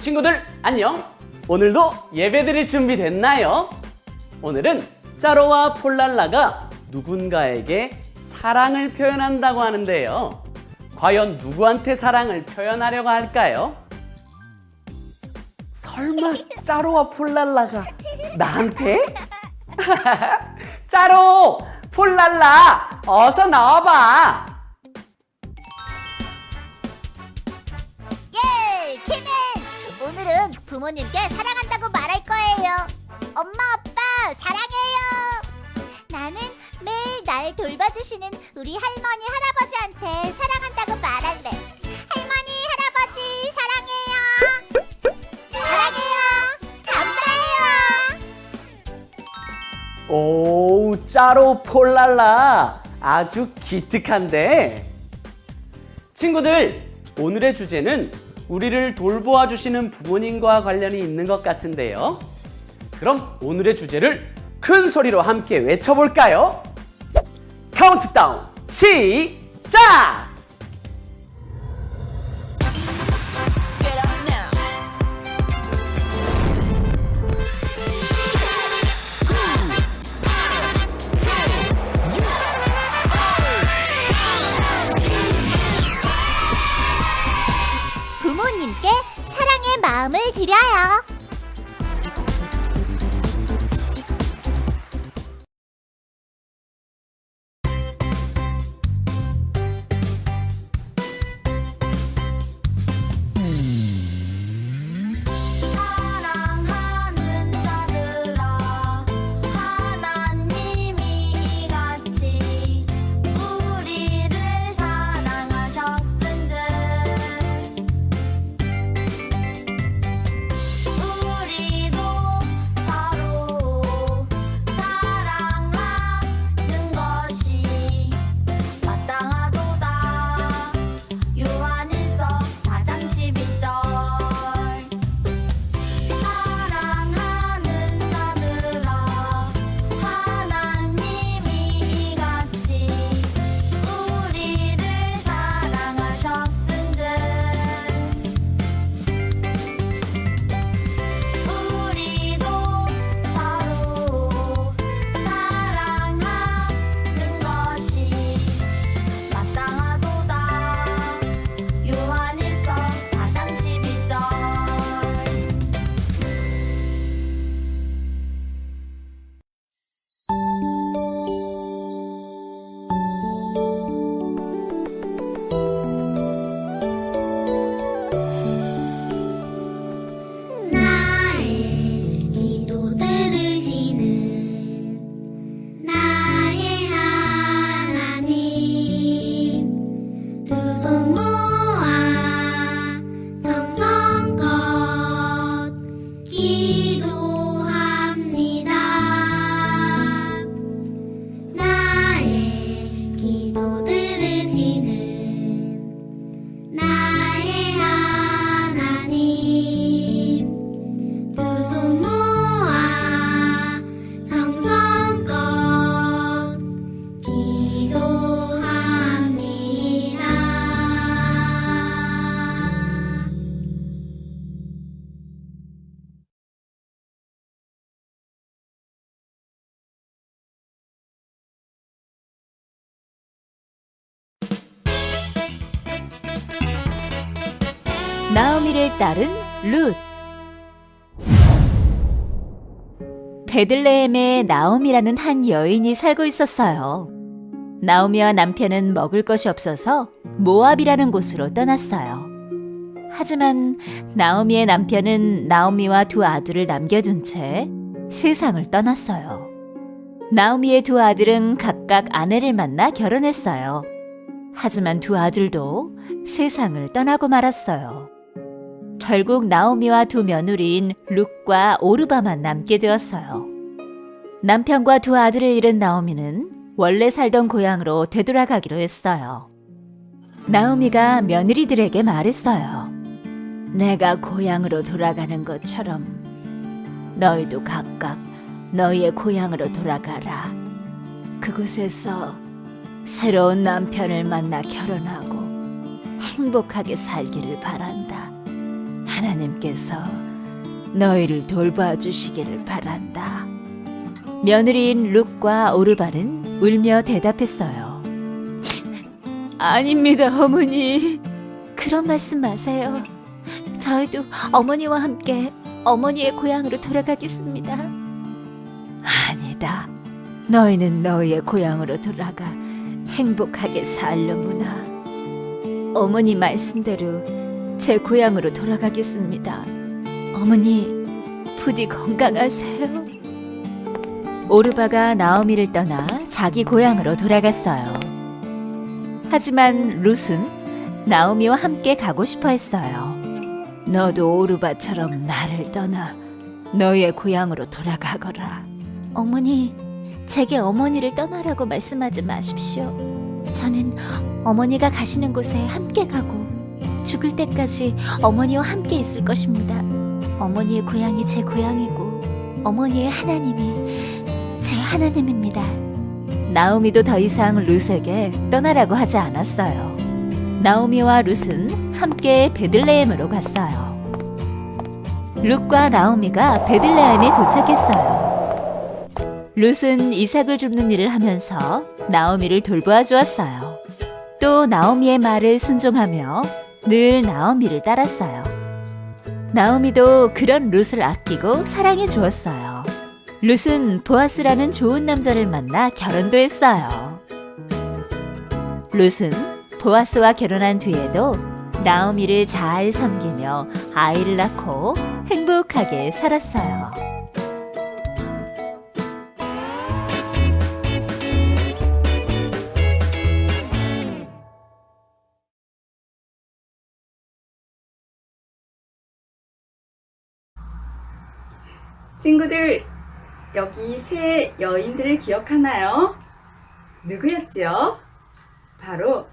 친구들 안녕. 오늘도 예배드릴 준비 됐나요? 오늘은 짜로와 폴랄라가 누군가에게 사랑을 표현한다고 하는데요. 과연 누구한테 사랑을 표현하려고 할까요? 설마 짜로와 폴랄라가 나한테? 짜로, 폴랄라, 어서 나와봐. 예! 키는 오늘은 부모님께 사랑한다고 말할 거예요. 엄마, 아빠, 사랑해요. 나는 매일 날 돌봐주시는 우리 할머니, 할아버지한테 사랑한다고 말할래. 할머니, 할아버지, 사랑해요. 사랑해요. 감사해요. 오, 짜로, 폴랄라, 아주 기특한데. 친구들, 오늘의 주제는 우리를 돌보아 주시는 부모님과 관련이 있는 것 같은데요. 그럼 오늘의 주제를 큰 소리로 함께 외쳐볼까요? 카운트다운 시작! 부모님께 사랑의 마음을 드려요. 사랑하는 자들아, 하나님이 이같이 우리를 사랑하셨은즉 우리도 서로 사랑하는 것이 마땅하도다. 요한일서 4장 12절. 사랑하는 자들아, 하나님이 이같이 우리를 사랑하셨은즉 우리도 서로 사랑하는 것이 마땅하도다. 요한일서 4장 12절. 나의 기도 들으시는 나의 하나님, 두 손 모아 정성껏 기도합니다. 나의 기도 들으시는 나의 하나님, 두 손 모아 정성껏 기도합니다. 나오미를 따른 룻. 베들레헴에 나오미라는 한 여인이 살고 있었어요. 나오미와 남편은 먹을 것이 없어서 모압이라는 곳으로 떠났어요. 하지만 나오미의 남편은 나오미와 두 아들을 남겨둔 채 세상을 떠났어요. 나오미의 두 아들은 각각 아내를 만나 결혼했어요. 하지만 두 아들도 세상을 떠나고 말았어요. 결국 나오미와 두 며느리인 룻과 오르바만 남게 되었어요. 남편과 두 아들을 잃은 나오미는 원래 살던 고향으로 되돌아가기로 했어요. 나오미가 며느리들에게 말했어요. 내가 고향으로 돌아가는 것처럼 너희도 각각 너희의 고향으로 돌아가라. 그곳에서 새로운 남편을 만나 결혼하고 행복하게 살기를 바란다. 하나님께서 너희를 돌봐 주시기를 바란다. 며느리인 룩과 오르발은 울며 대답했어요. 아닙니다, 어머니. 그런 말씀 마세요. 저희도 어머니와 함께 어머니의 고향으로 돌아가겠습니다. 아니다. 너희는 너희의 고향으로 돌아가 행복하게 살려무나. 어머니 말씀대로 제 고향으로 돌아가겠습니다. 어머니, 부디 건강하세요. 오르바가 나오미를 떠나 자기 고향으로 돌아갔어요. 하지만 룻은 나오미와 함께 가고 싶어 했어요. 너도 오르바처럼 나를 떠나 너희의 고향으로 돌아가거라. 어머니, 제게 어머니를 떠나라고 말씀하지 마십시오. 저는 어머니가 가시는 곳에 함께 가고 죽을 때까지 어머니와 함께 있을 것입니다. 어머니의 고향이 제 고향이고 어머니의 하나님이 제 하나님입니다. 나오미도 더 이상 룻에게 떠나라고 하지 않았어요. 나오미와 룻은 함께 베들레헴으로 갔어요. 룻과 나오미가 베들레헴에 도착했어요. 룻은 이삭을 줍는 일을 하면서 나오미를 돌보아 주었어요. 또 나오미의 말을 순종하며 늘 나오미를 따랐어요. 나오미도 그런 룻을 아끼고 사랑해 주었어요. 룻은 보아스라는 좋은 남자를 만나 결혼도 했어요. 룻은 보아스와 결혼한 뒤에도 나오미를 잘 섬기며 아이를 낳고 행복하게 살았어요. 친구들, 여기 세 여인들을 기억하나요? 누구였지요? 바로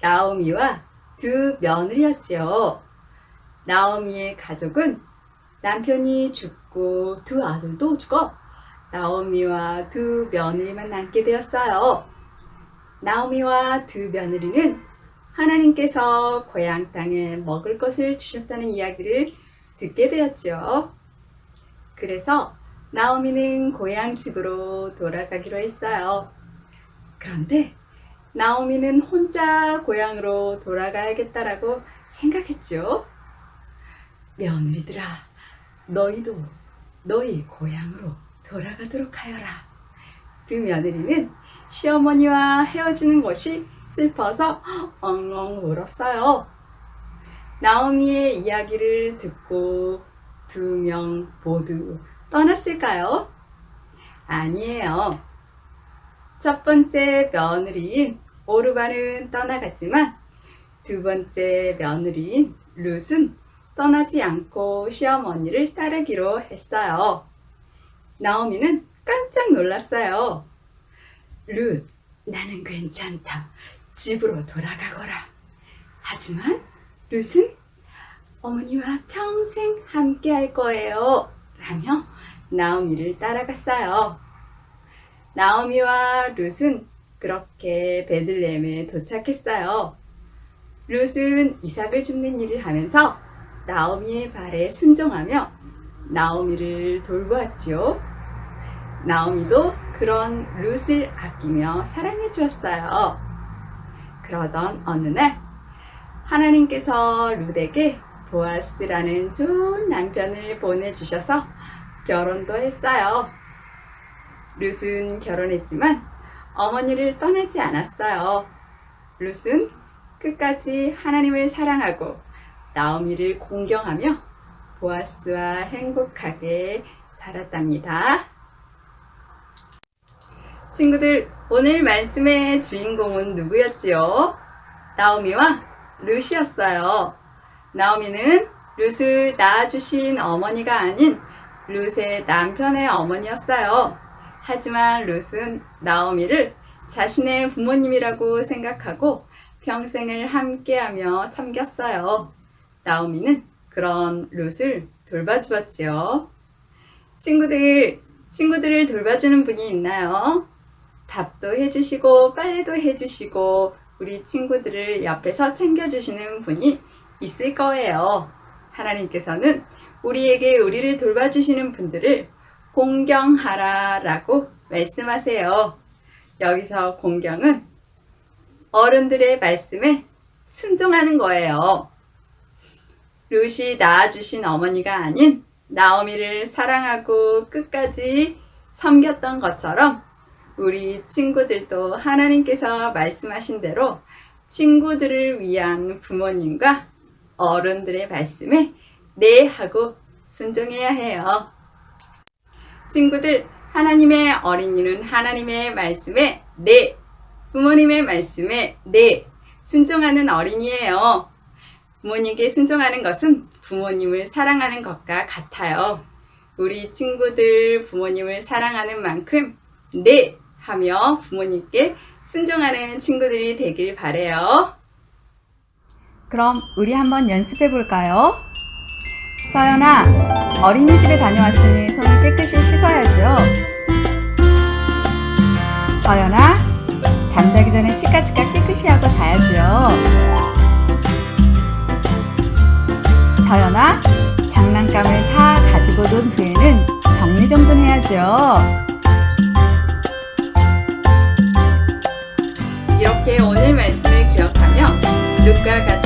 나오미와 두 며느리였지요. 나오미의 가족은 남편이 죽고 두 아들도 죽어 나오미와 두 며느리만 남게 되었어요. 나오미와 두 며느리는 하나님께서 고향 땅에 먹을 것을 주셨다는 이야기를 듣게 되었죠. 그래서 나오미는 고향 집으로 돌아가기로 했어요. 그런데 나오미는 혼자 고향으로 돌아가야겠다라고 생각했죠. 며느리들아, 너희도 너희 고향으로 돌아가도록 하여라. 두 며느리는 시어머니와 헤어지는 것이 슬퍼서 엉엉 울었어요. 나오미의 이야기를 듣고 두 명 모두 떠났을까요? 아니에요. 첫 번째 며느리인 오르바는 떠나갔지만 두 번째 며느리인 룻은 떠나지 않고 시어머니를 따르기로 했어요. 나오미는 깜짝 놀랐어요. 룻, 나는 괜찮다. 집으로 돌아가거라. 하지만 룻은 어머니와 평생 함께 할 거예요. 라며 나오미를 따라갔어요. 나오미와 룻은 그렇게 베들레헴에 도착했어요. 룻은 이삭을 줍는 일을 하면서 나오미의 발에 순종하며 나오미를 돌보았지요. 나오미도 그런 룻을 아끼며 사랑해 주었어요. 그러던 어느 날 하나님께서 룻에게 보아스라는 좋은 남편을 보내주셔서 결혼도 했어요. 룻은 결혼했지만 어머니를 떠나지 않았어요. 룻은 끝까지 하나님을 사랑하고 나오미를 공경하며 보아스와 행복하게 살았답니다. 친구들, 오늘 말씀의 주인공은 누구였지요? 나오미와 룻이었어요. 나오미는 룻을 낳아주신 어머니가 아닌 룻의 남편의 어머니였어요. 하지만 룻은 나오미를 자신의 부모님이라고 생각하고 평생을 함께하며 섬겼어요. 나오미는 그런 룻을 돌봐주었지요. 친구들을 돌봐주는 분이 있나요? 밥도 해주시고 빨래도 해주시고 우리 친구들을 옆에서 챙겨주시는 분이 있을 거예요. 하나님께서는 우리에게 우리를 돌봐주시는 분들을 공경하라 라고 말씀하세요. 여기서 공경은 어른들의 말씀에 순종하는 거예요. 룻이 낳아주신 어머니가 아닌 나오미를 사랑하고 끝까지 섬겼던 것처럼 우리 친구들도 하나님께서 말씀하신 대로 친구들을 위한 부모님과 어른들의 말씀에 네 하고 순종해야 해요. 친구들, 하나님의 어린이는 하나님의 말씀에 네, 부모님의 말씀에 네, 순종하는 어린이에요. 부모님께 순종하는 것은 부모님을 사랑하는 것과 같아요. 우리 친구들 부모님을 사랑하는 만큼 네 하며 부모님께 순종하는 친구들이 되길 바래요. 그럼 우리 한번 연습해 볼까요? 서연아, 어린이집에 다녀왔으니 손을 깨끗이 씻어야죠. 서연아, 잠자기 전에 치카치카 깨끗이 하고 자야죠. 서연아, 장난감을 다 가지고 논 후에는 정리정돈해야죠. 이렇게 오늘 말씀을 기억하며 룻과 같은